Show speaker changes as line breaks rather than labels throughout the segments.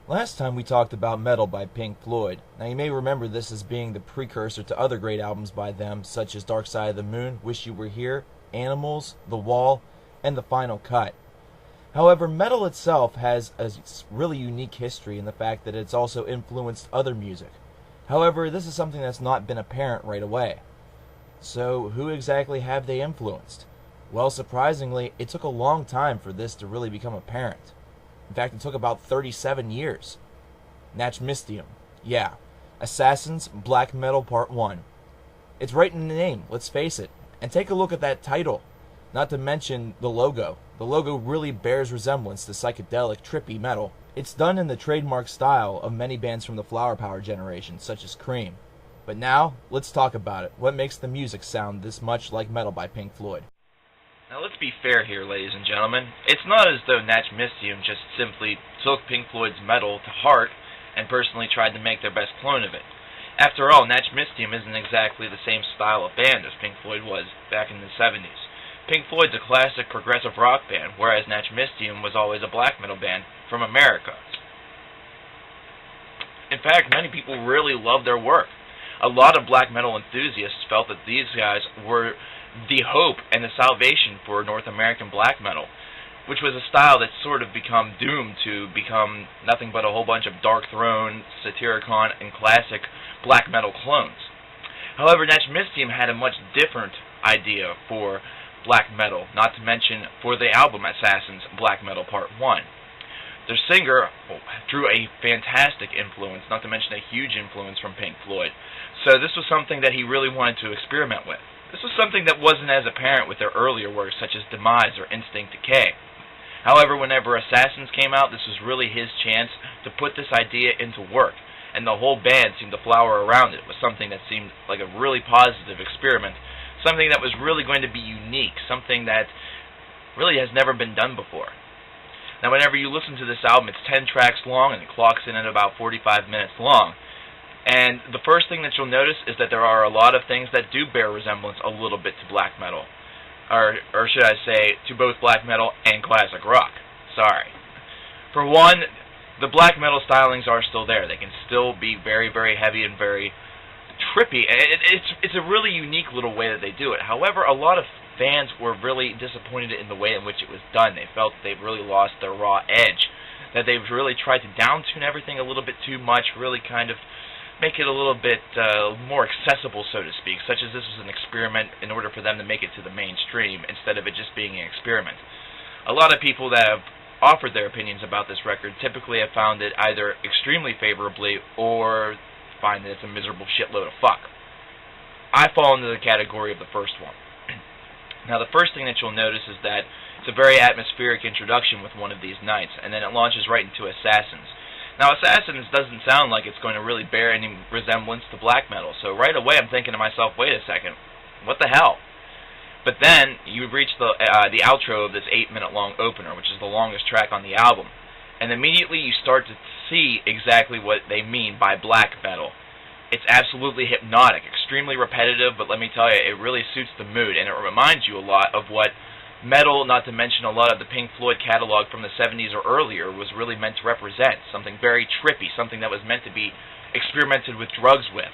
Last time we talked about Meddle by Pink Floyd. Now you may remember this as being the precursor to other great albums by them, such as Dark Side of the Moon, Wish You Were Here, Animals, The Wall, and The Final Cut. However, Meddle itself has a really unique history in the fact that it's also influenced other music. However, this is something that's not been apparent right away. So, who exactly have they influenced? Well, surprisingly, it took a long time for this to really become apparent. In fact, it took about 37 years. Natchmystium. Yeah. Assassins, Black Metal Part 1. It's right in the name, let's face it. And take a look at that title. Not to mention the logo. The logo really bears resemblance to psychedelic, trippy metal. It's done in the trademark style of many bands from the Flower Power generation, such as Cream. But now, let's talk about it. What makes the music sound this much like Meddle by Pink Floyd?
Now let's be fair here, ladies and gentlemen. It's not as though Natchmystium just simply took Pink Floyd's Meddle to heart and personally tried to make their best clone of it. After all, Natchmystium isn't exactly the same style of band as Pink Floyd was back in the 70s. Pink Floyd's a classic progressive rock band, whereas Natchmystium was always a black metal band from America. In fact, many people really loved their work. A lot of black metal enthusiasts felt that these guys were the hope and the salvation for North American black metal, which was a style that's sort of become doomed to become nothing but a whole bunch of Dark Throne, Satyricon, and classic black metal clones. However, Natchmystium had a much different idea for black metal, not to mention for the album Assassins, Black Metal Part 1. Their singer drew a fantastic influence, not to mention a huge influence from Pink Floyd. So this was something that he really wanted to experiment with. This was something that wasn't as apparent with their earlier works, such as Demise or Instinct Decay. However, whenever Assassins came out, this was really his chance to put this idea into work, and the whole band seemed to flower around it with something that seemed like a really positive experiment, something that was really going to be unique, something that really has never been done before. Now, whenever you listen to this album, it's 10 tracks long, and it clocks in at about 45 minutes long. And the first thing that you'll notice is that there are a lot of things that do bear resemblance a little bit to black metal. Or should I say, to both black metal and classic rock. Sorry. For one, the black metal stylings are still there. They can still be very, very heavy and very trippy. It's a really unique little way that they do it. However, a lot of fans were really disappointed in the way in which it was done. They felt that they've really lost their raw edge, that they've really tried to down-tune everything a little bit too much, really kind of make it a little bit more accessible, so to speak, such as this was an experiment in order for them to make it to the mainstream instead of it just being an experiment. A lot of people that have offered their opinions about this record typically have found it either extremely favorably or find that it's a miserable shitload of fuck. I fall into the category of the first one. Now, the first thing that you'll notice is that it's a very atmospheric introduction with one of these nights, and then it launches right into Assassins. Now, Assassins doesn't sound like it's going to really bear any resemblance to black metal, so right away I'm thinking to myself, wait a second, what the hell? But then you reach the outro of this 8-minute long opener, which is the longest track on the album, and immediately you start to see exactly what they mean by black metal. It's absolutely hypnotic, extremely repetitive, but let me tell you, it really suits the mood, and it reminds you a lot of what Meddle, not to mention a lot of the Pink Floyd catalog from the 70s or earlier, was really meant to represent. Something very trippy, something that was meant to be experimented with drugs with.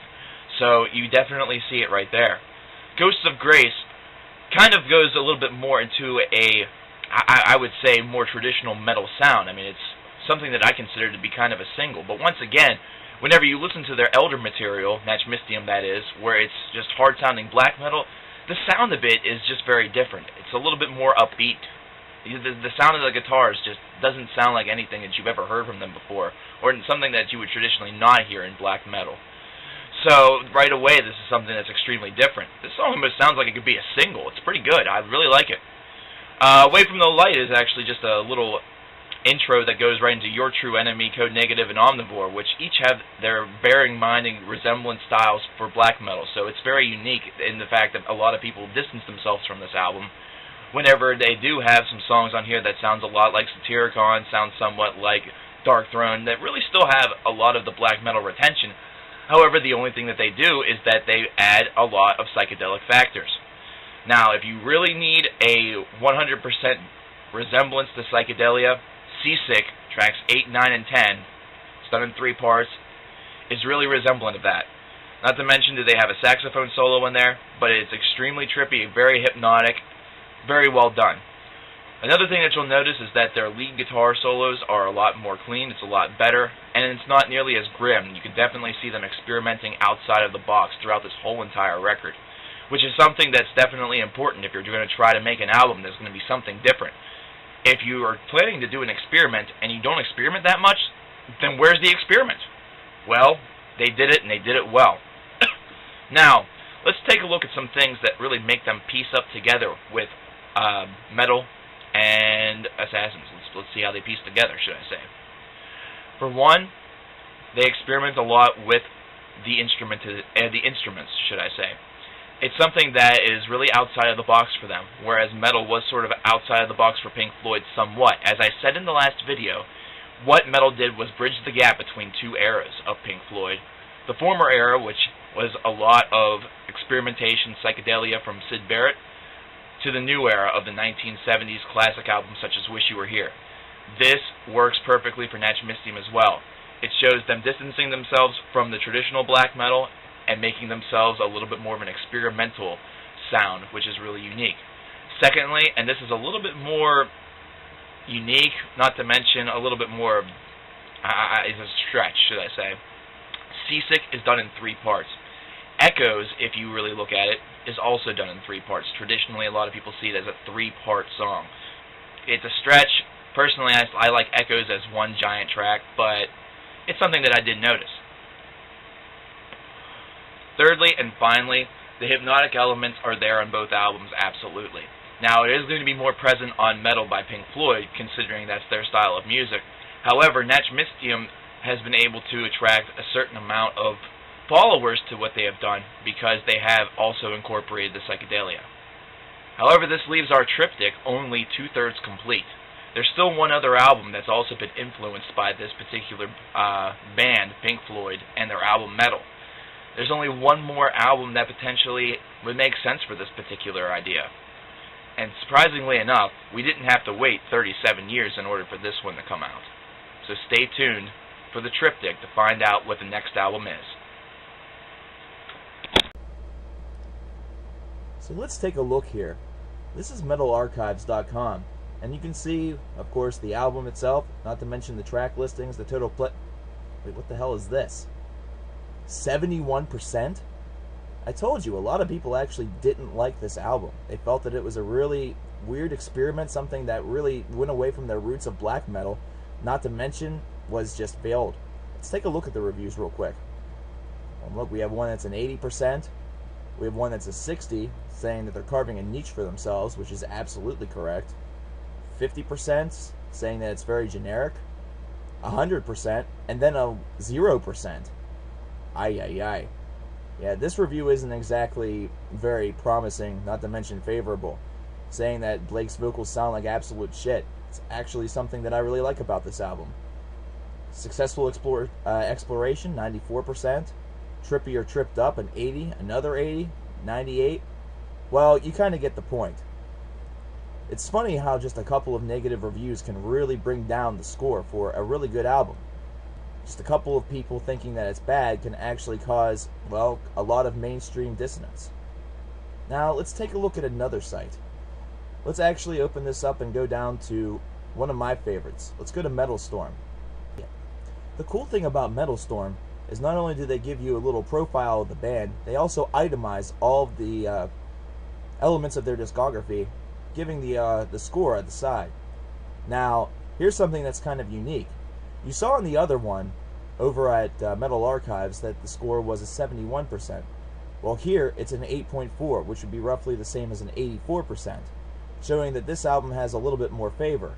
So you definitely see it right there. Ghosts of Grace kind of goes a little bit more into I would say, more traditional metal sound. I mean, it's something that I consider to be kind of a single. But once again, whenever you listen to their elder material, Natchmystium that is, where it's just hard-sounding black metal, the sound of it is just very different. It's a little bit more upbeat. The sound of the guitars just doesn't sound like anything that you've ever heard from them before, or something that you would traditionally not hear in black metal. So, right away, this is something that's extremely different. This song almost sounds like it could be a single. It's pretty good. I really like it. Away from the Light is actually just a little intro that goes right into Your True Enemy, Code Negative, and Omnivore, which each have their bearing-minding resemblance styles for black metal. So it's very unique in the fact that a lot of people distance themselves from this album whenever they do have some songs on here that sounds a lot like Satyricon, sounds somewhat like Dark Throne, that really still have a lot of the black metal retention. However, the only thing that they do is that they add a lot of psychedelic factors. Now, if you really need a 100% resemblance to psychedelia, Seasick, tracks 8, 9, and 10, it's done in 3 parts, is really resemblant of that. Not to mention that they have a saxophone solo in there, but it's extremely trippy, very hypnotic, very well done. Another thing that you'll notice is that their lead guitar solos are a lot more clean, it's a lot better, and it's not nearly as grim. You can definitely see them experimenting outside of the box throughout this whole entire record, which is something that's definitely important if you're going to try to make an album that's going to be something different. If you are planning to do an experiment and you don't experiment that much, then where's the experiment? Well, they did it, and they did it well. Now, let's take a look at some things that really make them piece up together with Meddle and Assassins. Let's see how they piece together, should I say. For one, they experiment a lot with the instruments, should I say. It's something that is really outside of the box for them, whereas Meddle was sort of outside of the box for Pink Floyd somewhat. As I said in the last video, what Meddle did was bridge the gap between 2 eras of Pink Floyd. The former era, which was a lot of experimentation, psychedelia from Syd Barrett, to the new era of the 1970s classic albums such as Wish You Were Here. This works perfectly for Natchmystium as well. It shows them distancing themselves from the traditional black metal and making themselves a little bit more of an experimental sound, which is really unique. Secondly, and this is a little bit more unique, not to mention a little bit more, is a stretch, should I say. Seasick is done in 3 parts. Echoes, if you really look at it, is also done in 3 parts. Traditionally, a lot of people see it as a 3-part song. It's a stretch. Personally, I like Echoes as one giant track, but it's something that I did notice. Thirdly, and finally, the hypnotic elements are there on both albums, absolutely. Now, it is going to be more present on Meddle by Pink Floyd, considering that's their style of music. However, Natchmystium has been able to attract a certain amount of followers to what they have done because they have also incorporated the psychedelia. However, this leaves our triptych only 2/3 complete. There's still one other album that's also been influenced by this particular band, Pink Floyd, and their album Meddle. There's only one more album that potentially would make sense for this particular idea. And surprisingly enough, we didn't have to wait 37 years in order for this one to come out. So stay tuned for the triptych to find out what the next album is.
So let's take a look here. This is medalarchives.com, and you can see, of course, the album itself, not to mention the track listings, the total Wait, what the hell is this? 71%? I told you, a lot of people actually didn't like this album. They felt that it was a really weird experiment, something that really went away from their roots of black metal, not to mention was just failed. Let's take a look at the reviews real quick. Look, we have one that's an 80%. We have one that's a 60, saying that they're carving a niche for themselves, which is absolutely correct. 50% saying that it's very generic. 100%, and then a 0%. Ay. Yeah, this review isn't exactly very promising, not to mention favorable, saying that Blake's vocals sound like absolute shit. It's actually something that I really like about this album. Successful exploration, 94%. Trippy or Tripped Up, an 80, another 80, 98. Well, you kind of get the point. It's funny how just a couple of negative reviews can really bring down the score for a really good album. Just a couple of people thinking that it's bad can actually cause, well, a lot of mainstream dissonance. Now, let's take a look at another site. Let's actually open this up and go down to one of my favorites. Let's go to Metal Storm. The cool thing about Metal Storm is not only do they give you a little profile of the band, they also itemize all of the elements of their discography, giving the score at the side. Now, here's something that's kind of unique. You saw in the other one, over at Metal Archives, that the score was a 71%. Well, here, it's an 8.4, which would be roughly the same as an 84%, showing that this album has a little bit more favor.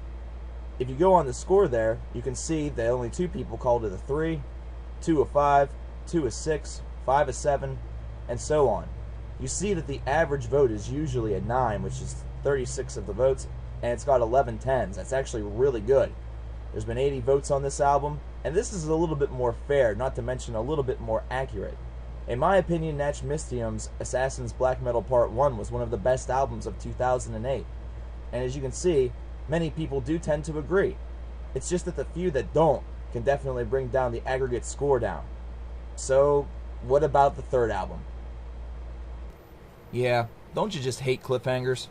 If you go on the score there, you can see that only 2 people called it a 3, 2 a 5, 2 a 6, 5 a 7, and so on. You see that the average vote is usually a 9, which is 36 of the votes, and it's got 11 10s. That's actually really good. There's been 80 votes on this album, and this is a little bit more fair, not to mention a little bit more accurate. In my opinion, Natchmystium's Assassin's Black Metal Part 1 was one of the best albums of 2008. And as you can see, many people do tend to agree. It's just that the few that don't can definitely bring down the aggregate score down. So, what about the third album? Yeah, don't you just hate cliffhangers?